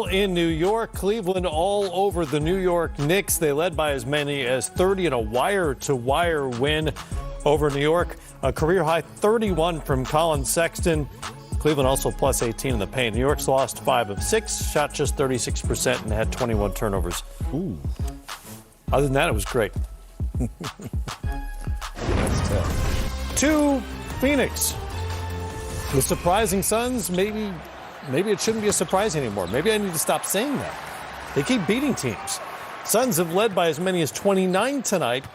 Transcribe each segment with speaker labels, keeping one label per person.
Speaker 1: in New York. Cleveland all over the New York Knicks. They led by as many as 30 in a wire-to-wire win over New York. A career-high 31 from Colin Sexton. Cleveland also plus 18 in the paint. New York's lost 5 of 6, shot just 36%, and had 21 turnovers. Ooh. Other than that, it was great.
Speaker 2: That's tough.
Speaker 1: To Phoenix. The surprising Suns, maybe it shouldn't be a surprise anymore. Maybe I need to stop saying that. They keep beating teams. Suns have led by as many as 29 tonight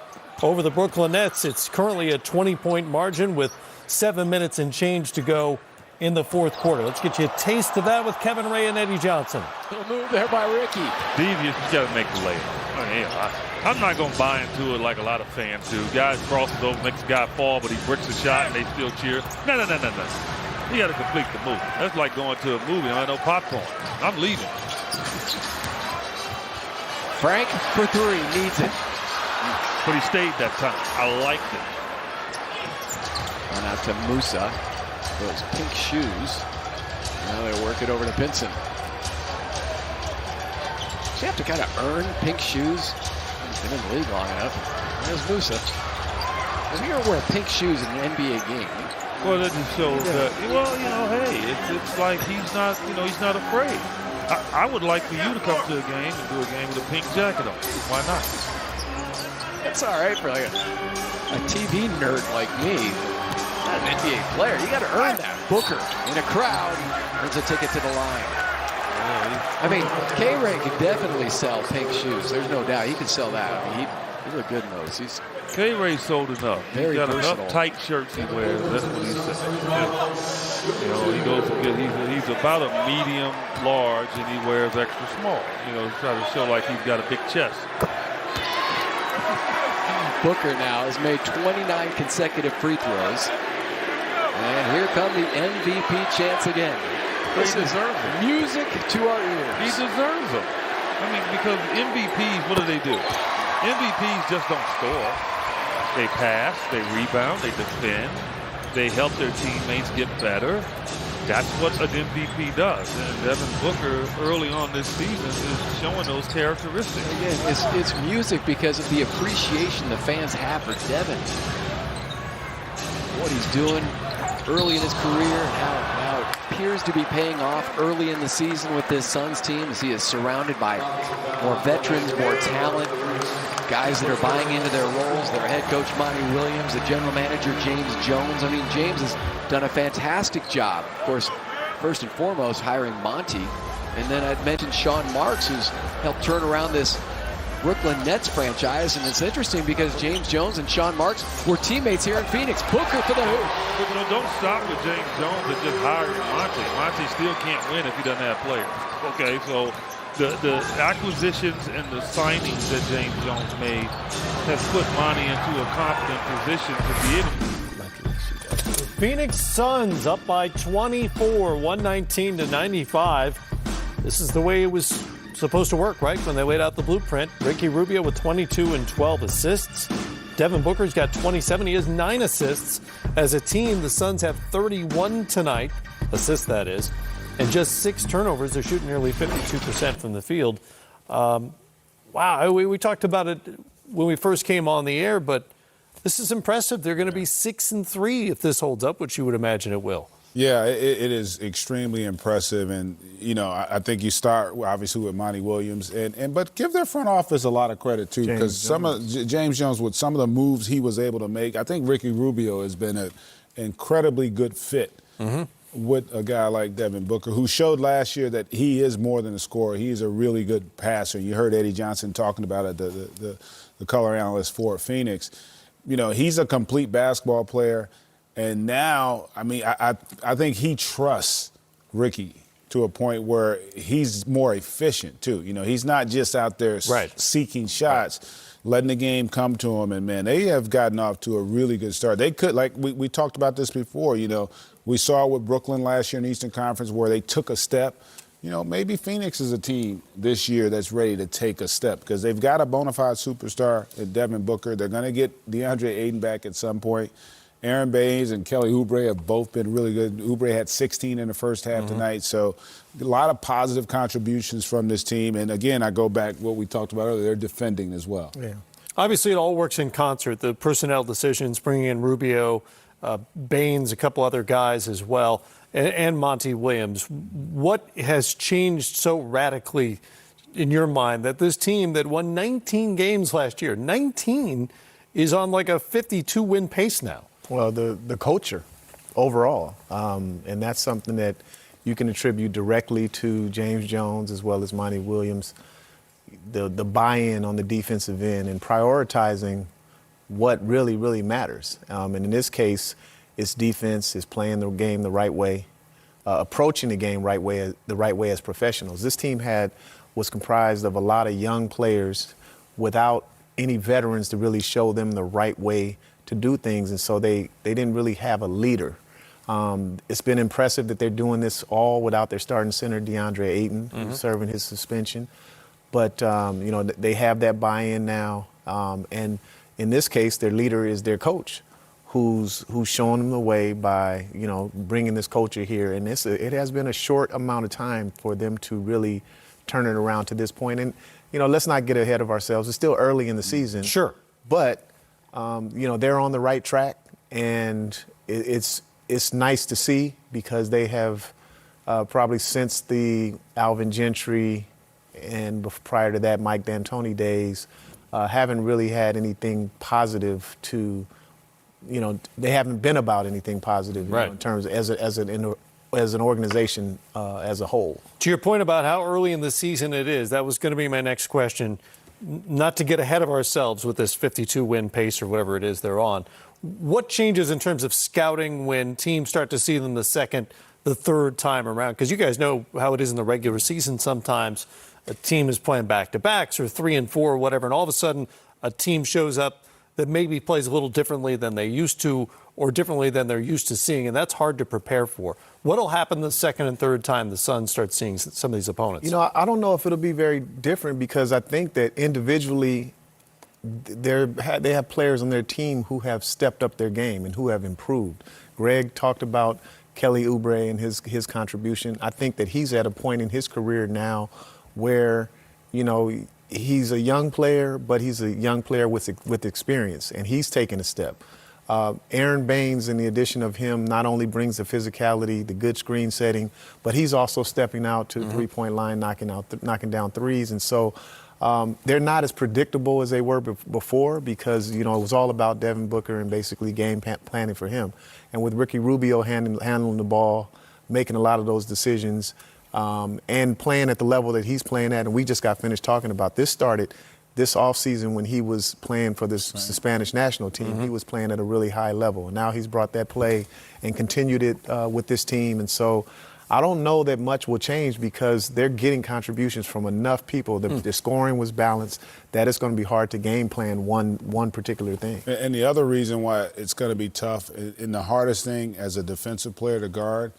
Speaker 1: over the Brooklyn Nets. It's currently a 20-point margin with 7 minutes and change to go in the fourth quarter. Let's get you a taste of that with Kevin Ray and Eddie Johnson.
Speaker 3: Little move there by Ricky.
Speaker 4: Devious, you got to make the layup. I'm not going to buy into it like a lot of fans do. Guys crosses over, makes a guy fall, but he bricks the shot and they still cheer. No. You got to complete the move. That's like going to a movie. I know popcorn. I'm leaving.
Speaker 3: Frank for 3, needs it.
Speaker 4: But he stayed that time. I liked it.
Speaker 3: Run out to Musa. Those pink shoes. Now they work it over to Pinson. So you have to kind of earn pink shoes. Been in the league long enough. There's Musa. If you're going to wear pink shoes in an NBA game.
Speaker 4: Well, that just shows that, hey, it's like he's not afraid. I would like for you to come to a game and do a game with a pink jacket on. Why not?
Speaker 3: It's all right for like a TV nerd like me. Not an NBA player. You got to earn that. Booker in a crowd earns a ticket to the line. I mean, K-Ray could definitely sell pink shoes. There's no doubt. He could sell that. I mean, he looked good in those.
Speaker 4: K-Ray sold enough.
Speaker 3: Very
Speaker 4: He's got
Speaker 3: versatile.
Speaker 4: enough tight shirts he wears. That's what he said. He goes to get. He's about a medium large, and he wears extra small. Try to show like he's got a big chest.
Speaker 3: Booker now has made 29 consecutive free throws. And here come the MVP chants again. This is music to our ears.
Speaker 4: He deserves them. I mean, because MVPs, what do? MVPs just don't score. They pass, they rebound, they defend, they help their teammates get better. That's what an MVP does. And Devin Booker, early on this season, is showing those characteristics.
Speaker 3: Again, it's music because of the appreciation the fans have for Devin. What he's doing early in his career and how it appears to be paying off early in the season with this Suns team as he is surrounded by more veterans, more talent, guys that are buying into their roles. Their head coach, Monty Williams, the general manager, James Jones. I mean, James has done a fantastic job. Of course, first and foremost, hiring Monty. And then I'd mentioned Sean Marks, who's helped turn around this Brooklyn Nets franchise. And it's interesting because James Jones and Sean Marks were teammates here in Phoenix. Booker for the hoop.
Speaker 4: But don't stop with James Jones and just hiring Monty. Monty still can't win if he doesn't have players. Okay, so the acquisitions and the signings that James Jones made has put Monty into a confident position to be able to.
Speaker 1: Phoenix Suns up by 24, 119-95. This is the way it was supposed to work, right? When they laid out the blueprint. Ricky Rubio with 22 and 12 assists. Devin Booker's got 27. He has 9 assists. As a team, the Suns have 31 tonight. Assists, that is. And just 6 turnovers. They're shooting nearly 52% from the field. Wow, we talked about it when we first came on the air, but this is impressive. They're going to be 6-3 if this holds up, which you would imagine it will.
Speaker 2: Yeah, it is extremely impressive, and I think you start obviously with Monty Williams, but give their front office a lot of credit too, because James Jones with some of the moves he was able to make. I think Ricky Rubio has been an incredibly good fit with a guy like Devin Booker, who showed last year that he is more than a scorer. He is a really good passer. You heard Eddie Johnson talking about it, the color analyst for Phoenix. He's a complete basketball player. And now, I think he trusts Ricky to a point where he's more efficient, too. He's not just out there seeking shots, letting the game come to him. And, man, they have gotten off to a really good start. They could, like we talked about this before, we saw with Brooklyn last year in the Eastern Conference where they took a step. Maybe Phoenix is a team this year that's ready to take a step because they've got a bona fide superstar in Devin Booker. They're going to get DeAndre Ayton back at some point. Aaron Baines and Kelly Oubre have both been really good. Oubre had 16 in the first half tonight. So a lot of positive contributions from this team. And, again, I go back what we talked about earlier. They're defending as well.
Speaker 1: Yeah. Obviously, it all works in concert. The personnel decisions, bringing in Rubio, Baines, a couple other guys as well, and Monty Williams. What has changed so radically in your mind that this team that won 19 games last year, 19, is on like a 52-win pace now?
Speaker 5: Well, the culture overall, and that's something that you can attribute directly to James Jones as well as Monty Williams. The buy-in on the defensive end and prioritizing what really, really matters. And in this case, it's defense, is playing the game the right way, approaching the game the right way as professionals. This team was comprised of a lot of young players without any veterans to really show them the right way to do things, and so they didn't really have a leader. It's been impressive that they're doing this all without their starting center, DeAndre Ayton, who's serving his suspension. But, they have that buy-in now. And in this case, their leader is their coach, who's showing them the way by, bringing this culture here. And it has been a short amount of time for them to really turn it around to this point. And, let's not get ahead of ourselves. It's still early in the season.
Speaker 1: Sure.
Speaker 5: But, they're on the right track. And it's nice to see because they have probably since the Alvin Gentry and prior to that, Mike D'Antoni days, haven't really had anything positive to, they haven't been about anything positive in terms of as an organization as a whole.
Speaker 1: To your point about how early in the season it is, that was going to be my next question. Not to get ahead of ourselves with this 52-win pace or whatever it is they're on. What changes in terms of scouting when teams start to see them the second, the third time around? Because you guys know how it is in the regular season sometimes. A team is playing back-to-backs or 3 and 4 or whatever, and all of a sudden a team shows up that maybe plays a little differently than they used to or differently than they're used to seeing, and that's hard to prepare for. What'll happen the second and third time the Suns start seeing some of these opponents?
Speaker 5: I don't know if it'll be very different because I think that individually they have players on their team who have stepped up their game and who have improved. Greg talked about Kelly Oubre and his contribution. I think that he's at a point in his career now where, he's a young player, but he's a young player with experience, and he's taken a step. Aaron Baines, in the addition of him, not only brings the physicality, the good screen setting, but he's also stepping out to the three-point line, knocking down threes. And so they're not as predictable as they were before because, it was all about Devin Booker and basically game planning for him. And with Ricky Rubio handling the ball, making a lot of those decisions, and playing at the level that he's playing at, and we just got finished talking about this started this offseason when he was playing for the Spanish national team. He was playing at a really high level, and now he's brought that play and continued it with this team. And so I don't know that much will change because they're getting contributions from enough people. The scoring was balanced that it's going to be hard to game plan one particular thing.
Speaker 2: And the other reason why it's going to be tough, and the hardest thing as a defensive player to guard,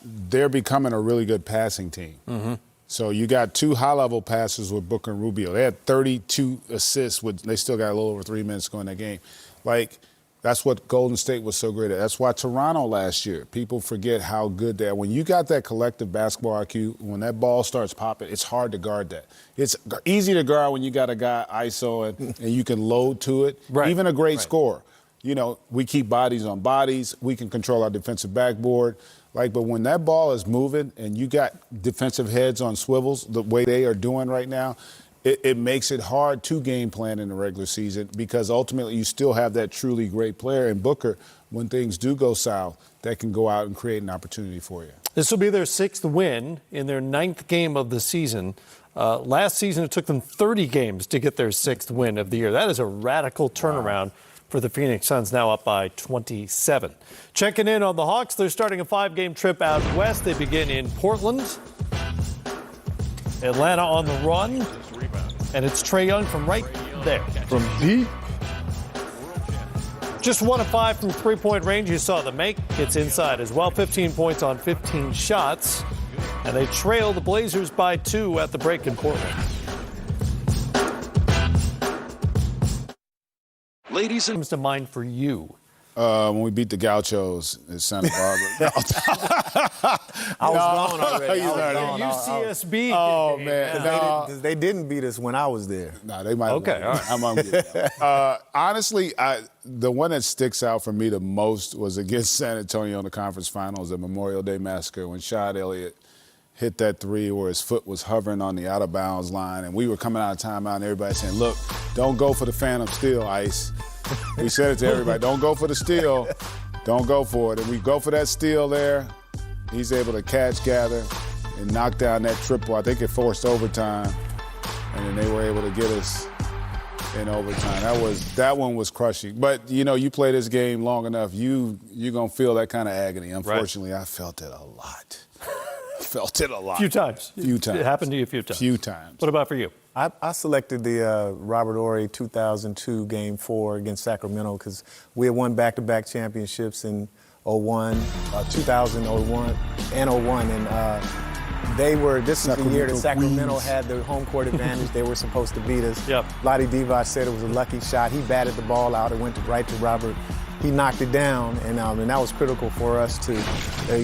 Speaker 2: they're becoming a really good passing team. So you got two high-level passers with Booker and Rubio. They had 32 assists. They still got a little over 3 minutes to go in that game. That's what Golden State was so great at. That's why Toronto last year, people forget how good they are. When you got that collective basketball IQ, when that ball starts popping, it's hard to guard that. It's easy to guard when you got a guy ISO and you can load to it. Even a great scorer. We keep bodies on bodies. We can control our defensive backboard. But when that ball is moving and you got defensive heads on swivels the way they are doing right now, it makes it hard to game plan in the regular season because ultimately you still have that truly great player in Booker. When things do go south, that can go out and create an opportunity for you.
Speaker 1: This will be their 6th win in their 9th game of the season. Last season, it took them 30 games to get their 6th win of the year. That is a radical turnaround for the Phoenix Suns, now up by 27. Checking in on the Hawks, they're starting a 5-game trip out west. They begin in Portland, Atlanta on the run, and it's Trae Young from right there.
Speaker 5: From deep.
Speaker 1: Just 1 of 5 from three-point range. You saw the make. Gets inside as well. 15 points on 15 shots. And they trail the Blazers by 2 at the break in Portland.
Speaker 6: Ladies and
Speaker 1: comes to mind for you?
Speaker 2: When we beat the Gauchos in Santa Barbara.
Speaker 5: I was gone already.
Speaker 1: UCSB.
Speaker 2: Oh,
Speaker 1: game.
Speaker 2: man.
Speaker 1: Yeah.
Speaker 5: They didn't beat us when I was there.
Speaker 2: No, they might.
Speaker 1: Okay, all right.
Speaker 2: I'm gonna get that. Honestly, the one that sticks out for me the most was against San Antonio in the conference finals, the Memorial Day Massacre, when Shad Elliott hit that three where his foot was hovering on the out-of-bounds line, and we were coming out of timeout, and everybody saying, "Look, don't go for the phantom steal, Ice." We said it to everybody, don't go for the steal, don't go for it. And we go for that steal there. He's able to catch, gather, and knock down that triple. I think it forced overtime, and then they were able to get us in overtime. That one was crushing. But, you play this game long enough, you're going to feel that kind of agony. Unfortunately, I felt it a lot. A
Speaker 1: few times.
Speaker 2: Few times.
Speaker 1: It happened to you a few times.
Speaker 2: Few times.
Speaker 1: What about for you?
Speaker 5: I selected the Robert Horry 2002 Game 4 against Sacramento because we had won back-to-back championships in 2001, and 01. And this is the year that Sacramento had the home court advantage. They were supposed to beat us.
Speaker 1: Yep.
Speaker 5: Lottie Divac said it was a lucky shot. He batted the ball out. It went right to Robert. He knocked it down, and that was critical for us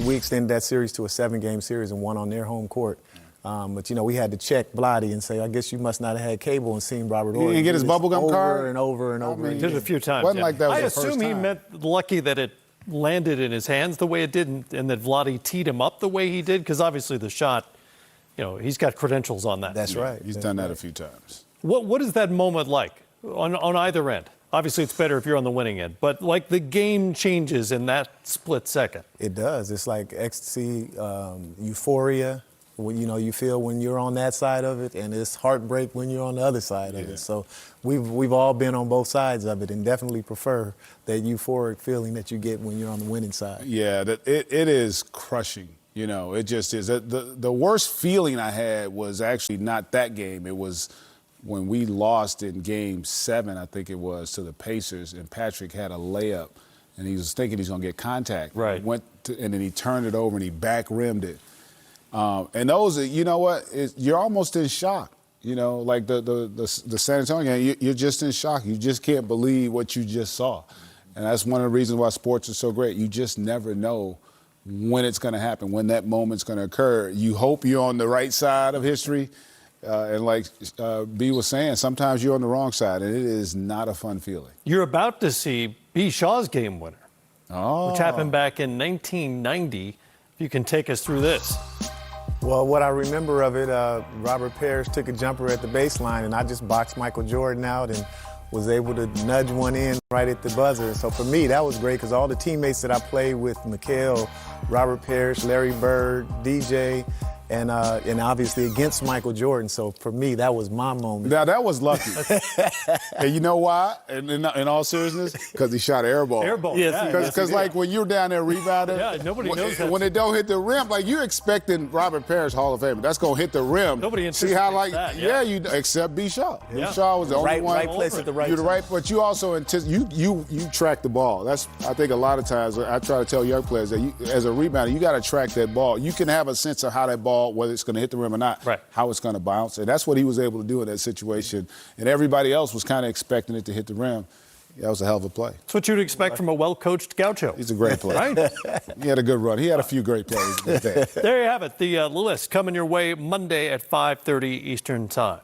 Speaker 5: we extended that series to a 7-game series and won on their home court. But, we had to check Blotty and say, I guess you must not have had cable and seen Robert Horry.
Speaker 2: He didn't get his bubblegum card?
Speaker 5: Over and over and over again.
Speaker 1: Did it a few times.
Speaker 2: Wasn't like that was
Speaker 1: I
Speaker 2: the first
Speaker 1: assume he
Speaker 2: time.
Speaker 1: meant lucky that it landed in his hands the way it did and that Vlade teed him up the way he did, because obviously the shot, he's got credentials on that.
Speaker 5: That's right.
Speaker 2: He's done that a few times.
Speaker 1: What is that moment like on either end? Obviously, it's better if you're on the winning end, but like the game changes in that split second.
Speaker 5: It does. It's like ecstasy, euphoria. You feel when you're on that side of it, and it's heartbreak when you're on the other side of it. So we've all been on both sides of it, and definitely prefer that euphoric feeling that you get when you're on the winning side.
Speaker 2: Yeah, it is crushing. It just is. The worst feeling I had was actually not that game. It was when we lost in Game 7, I think it was, to the Pacers, and Patrick had a layup, and he was thinking he's going to get contact.
Speaker 1: Right.
Speaker 2: And then he turned it over and he back rimmed it. And those, you're almost in shock. Like the San Antonio game, you're just in shock. You just can't believe what you just saw. And that's one of the reasons why sports are so great. You just never know when it's going to happen, when that moment's going to occur. You hope you're on the right side of history. And like B was saying, sometimes you're on the wrong side, and it is not a fun feeling.
Speaker 1: You're about to see B. Shaw's game winner, which happened back in 1990. If you can take us through this.
Speaker 5: Well, what I remember of it, Robert Parrish took a jumper at the baseline, and I just boxed Michael Jordan out and was able to nudge one in right at the buzzer. So for me, that was great because all the teammates that I played with, Mikhail, Robert Parrish, Larry Bird, DJ, and obviously against Michael Jordan. So for me, that was my moment.
Speaker 2: Now, that was lucky. And you know why? And in all seriousness, because he shot air ball.
Speaker 1: Air ball, yes.
Speaker 2: Because like when you're down there rebounding,
Speaker 1: nobody knows that.
Speaker 2: When it don't hit the rim, like you're expecting Robert Parrish, Hall of Famer, that's going to hit the rim.
Speaker 1: Nobody
Speaker 2: See how
Speaker 1: that,
Speaker 2: you except B. Shaw.
Speaker 1: Yeah.
Speaker 2: B. Shaw was the only one.
Speaker 5: Right place at the right
Speaker 2: You're the
Speaker 5: time.
Speaker 2: right, but you also you track the ball. I think a lot of times I try to tell young players that as a rebounder, you got to track that ball. You can have a sense of how that ball, whether it's going to hit the rim or not,
Speaker 1: right,
Speaker 2: how it's going to bounce. And that's what he was able to do in that situation. And everybody else was kind of expecting it to hit the rim. That was a hell of a play.
Speaker 1: That's what you'd expect from a well-coached Gaucho.
Speaker 2: He's a great player.
Speaker 1: Right?
Speaker 2: He had a good run. He had a few great plays.
Speaker 1: There you have it. The list coming your way Monday at 5:30 Eastern Time.